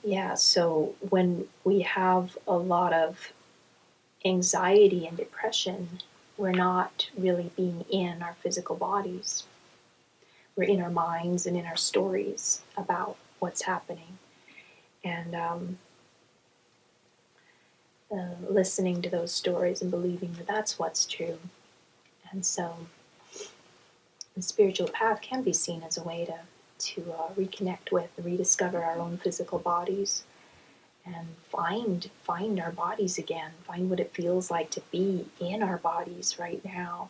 Yeah, so when we have a lot of anxiety and depression, we're not really being in our physical bodies. We're in our minds and in our stories about what's happening. And listening to those stories and believing that that's what's true. And so the spiritual path can be seen as a way to reconnect with, rediscover our own physical bodies, and find our bodies again, find what it feels like to be in our bodies right now.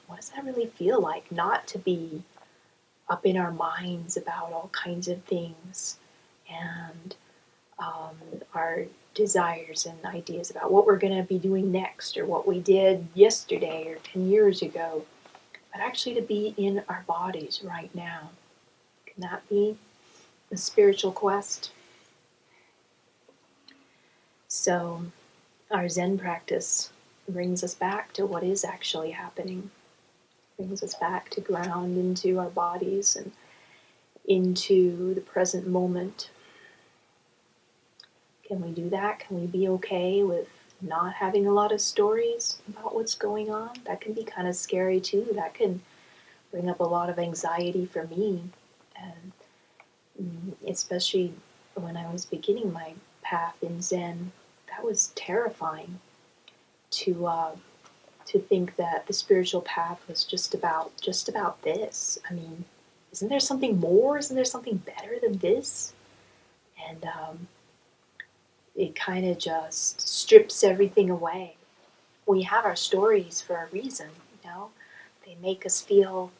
What does that really feel like not to be up in our minds about all kinds of things, and our desires and ideas about what we're going to be doing next, or what we did yesterday or 10 years ago, but actually to be in our bodies right now. Can that be the spiritual quest? So our Zen practice brings us back to what is actually happening, brings us back to ground into our bodies and into the present moment. Can we do that? Can we be okay with not having a lot of stories about what's going on? That can be kind of scary too. That can bring up a lot of anxiety for me, and especially when I was beginning my path in Zen. That was terrifying to think that the spiritual path was just about this. I mean, isn't there something more? Isn't there something better than this? And it kind of just strips everything away. We have our stories for a reason, you know. They make us feel.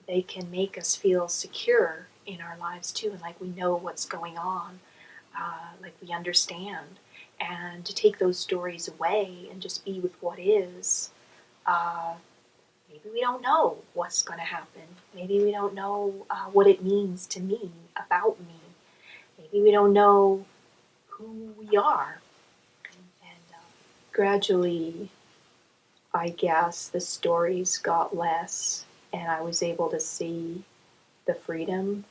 They can make us feel secure in our lives too, and like we know what's going on, like we understand. And to take those stories away and just be with what is. Uh, Maybe we don't know what's going to happen. Maybe we don't know what it means to me, about me. Maybe we don't know who we are. And gradually, I guess, the stories got less, and I was able to see the freedom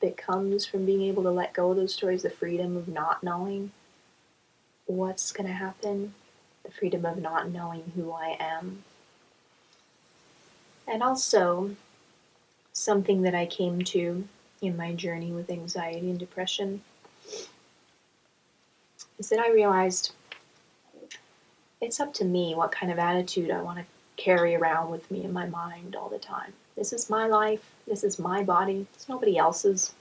that comes from being able to let go of those stories, the freedom of not knowing what's going to happen, the freedom of not knowing who I am. And also, something that I came to in my journey with anxiety and depression is that I realized it's up to me what kind of attitude I want to carry around with me in my mind all the time. This is my life. This is my body. It's nobody else's.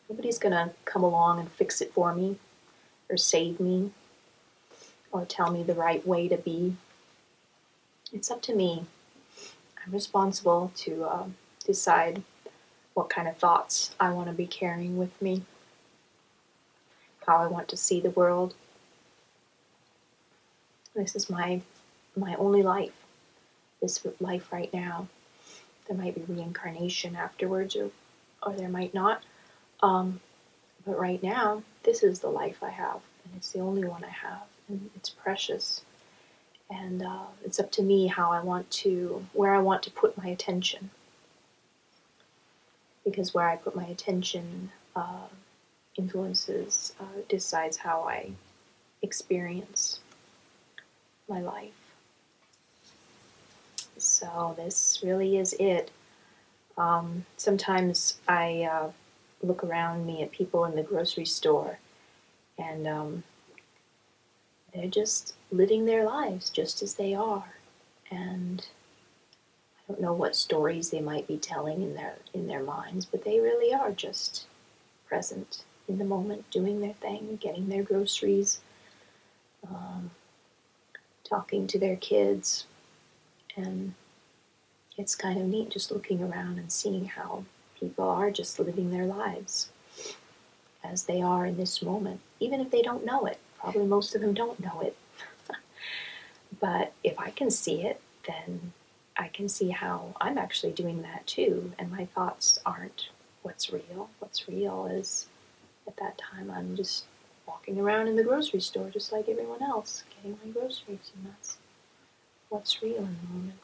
Nobody's going to come along and fix it for me or save me or tell me the right way to be. It's up to me. I'm responsible to decide what kind of thoughts I want to be carrying with me, how I want to see the world. This is my only life, this life right now. There might be reincarnation afterwards, or there might not. But right now, this is the life I have, and it's the only one I have, and it's precious. And it's up to me where I want to put my attention. Because where I put my attention influences, decides how I experience my life. So this really is it. Sometimes I look around me at people in the grocery store, and they're just living their lives just as they are. And I don't know what stories they might be telling in their minds, but they really are just present in the moment, doing their thing, getting their groceries, talking to their kids. And it's kind of neat just looking around and seeing how people are just living their lives as they are in this moment, even if they don't know it. Probably most of them don't know it. But if I can see it, then I can see how I'm actually doing that too, and my thoughts aren't what's real. What's real is, at that time, I'm just walking around in the grocery store just like everyone else, getting my groceries, and that's what's real in the moment.